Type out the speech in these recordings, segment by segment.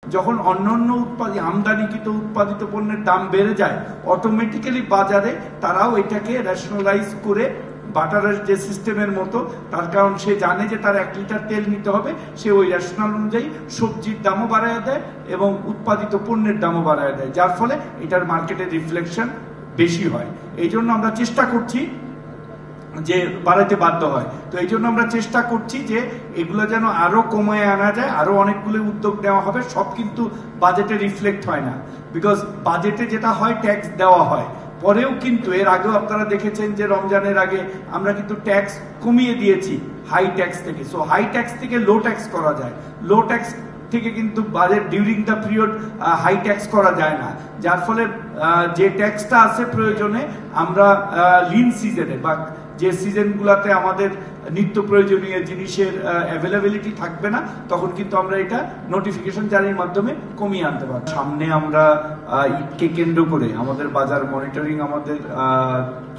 যখন অন্যান্য আমদানিকৃত উৎপাদিত পণ্যের দাম বেড়ে যায়, অটোমেটিক্যালি বাজারে তারাও এটাকে রেশনালাইজ করে বাটারের যে সিস্টেমের মতো, তার কারণ সে জানে যে তার 1 লিটার তেল নিতে হবে, সে ওই রেশনাল অনুযায়ী সবজির দামও বাড়ায় দেয় এবং উৎপাদিত পণ্যের দামও বাড়ায় দেয়, যার ফলে এটার মার্কেটে রিফ্লেকশন বেশি হয়। এই জন্য আমরা চেষ্টা করছি যে বাড়াইতে বাধ্য হয়। তো এই জন্য আমরা চেষ্টা করছি যে এগুলো যেন আরো কমায় আনা যায়, আরো অনেকগুলো উদ্যোগ নেওয়া হবে। সব কিন্তু বাজেটে রিফ্লেক্ট হয় না, বিকজ বাজেটে যেটা হয় ট্যাক্স দেওয়া হয়, পরেও কিন্তু এর আগেও আপনারা দেখেছেন যে রমজানের আগে আমরা কিন্তু ট্যাক্স কমিয়ে দিয়েছি হাই ট্যাক্স থেকে। সো হাই ট্যাক্স থেকে লো ট্যাক্স করা যায়, লো ট্যাক্স থেকে কিন্তু budget during the period high tax করা যায় না, যার ফলে যে ট্যাক্সটা আছে প্রয়োজনে আমরা লিন সিজনে বা যে সিজনগুলোতে আমাদের নিত্য প্রয়োজনীয় জিনিসের অ্যাভেলেবিলিটি থাকবে না, তখন কিন্তু আমরা এটা নোটিফিকেশন জারির মাধ্যমে কমিয়ে আনতে পারব। সামনে আমরা ঈদকে কেন্দ্র করে আমাদের বাজার মনিটরিং আমাদের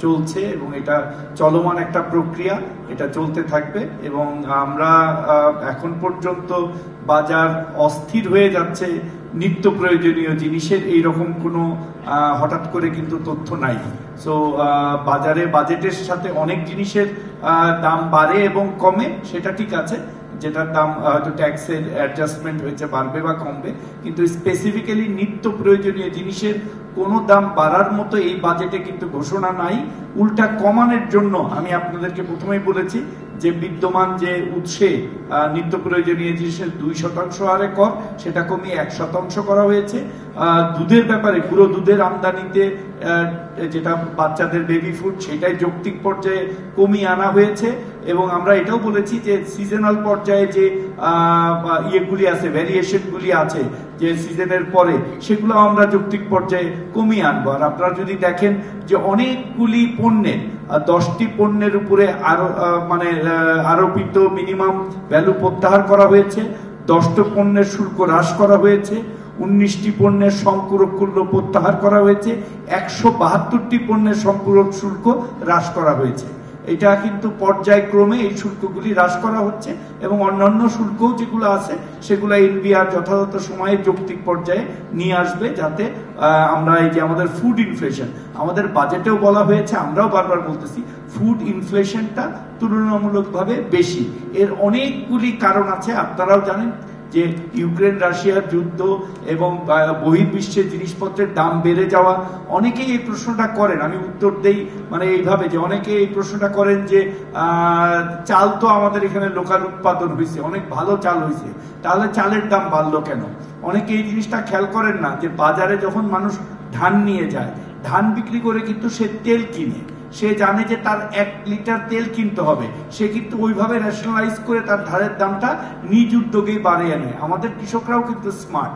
চলছে এবং এটা চলমান একটা প্রক্রিয়া, এটা চলতে থাকবে। এবং আমরা এখন পর্যন্ত বাজার অস্থির হয়ে যাচ্ছে নিত্য প্রয়োজনীয় জিনিসের এইরকম কোনো হঠাৎ করে কিন্তু তথ্য নাই। সো বাজারে বাজেটের সাথে অনেক জিনিসের দাম বাড়ে এবং কমে, সেটা ঠিক আছে, যেটার দাম হয়তো ট্যাক্সের অ্যাডজাস্টমেন্ট হয়েছে, বাড়বে বা কমবে, কিন্তু স্পেসিফিক্যালি নিত্য প্রয়োজনীয় জিনিসের কোনো দাম বাড়ার মতো এই বাজেটে কিন্তু ঘোষণা নাই। উল্টা কমানোর জন্য আমি আপনাদেরকে প্রথমেই বলেছি যে বিদ্যমান যে উৎসে নিত্য প্রয়োজনীয় জিনিসের 2% হারে কর, সেটা কমিয়ে 1% করা হয়েছে। দুধের ব্যাপারে পুরো দুধের আমদানিতে যেটা বাচ্চাদের বেবি ফুড, সেটাই যৌক্তিক পর্যায়ে কমিয়ে আনা হয়েছে। এবং আমরা এটাও বলেছি যে সিজনাল পর্যায়ে যে ইয়েগুলি আছে, ভ্যারিয়েশনগুলি আছে যে সিজনের পরে, সেগুলো আমরা যৌক্তিক পর্যায়ে কমিয়ে আনবো। আর আপনারা যদি দেখেন যে অনেকগুলি পণ্যের 10টি পণ্যের উপরে আরোপিত মিনিমাম ভ্যালু প্রত্যাহার করা হয়েছে, 10টি পণ্যের শুল্ক হ্রাস করা হয়েছে, 19টি পণ্যের সম্পূরক মূল্য প্রত্যাহার করা হয়েছে, 172টি পণ্যের সম্পূরক শুল্ক হ্রাস করা হয়েছে। এটা কিন্তু পর্যায়ক্রমে এই শুল্কগুলি হ্রাস করা হচ্ছে এবং অন্যান্য শুল্কও যেগুলো আছে সেগুলো এনবিআর যথাযথ সময়ে যৌক্তিক পর্যায়ে নিয়ে আসবে, যাতে আমরা এই যে আমাদের ফুড ইনফ্লেশন, আমাদের বাজেটেও বলা হয়েছে, আমরাও বারবার বলতেছি, ফুড ইনফ্লেশনটা তুলনামূলকভাবে বেশি। এর অনেকগুলি কারণ আছে, আপনারাও জানেন যে ইউক্রেন রাশিয়ার যুদ্ধ এবং বহির্বিশ্বে জিনিসপত্রের দাম বেড়ে যাওয়া। অনেকেই এই প্রশ্নটা করেন, আমি উত্তর দেই এইভাবে যে অনেকে এই প্রশ্নটা করেন যে চাল তো আমাদের এখানে লোকাল উৎপাদন হয়েছে, অনেক ভালো চাল হয়েছে, তাহলে চালের দাম বাড়লো কেন? অনেকে এই জিনিসটা খেয়াল করেন না যে বাজারে যখন মানুষ ধান নিয়ে যায়, ধান বিক্রি করে কিন্তু সে তেল কিনে, সে জানে যে তার 1 লিটার তেল কিনতে হবে, সে কিন্তু ওইভাবে রেশনালাইজ করে তার ধানের দামটা নিজ উদ্যোগেই বাড়িয়ে নেয়। আমাদের কৃষকরাও কিন্তু স্মার্ট।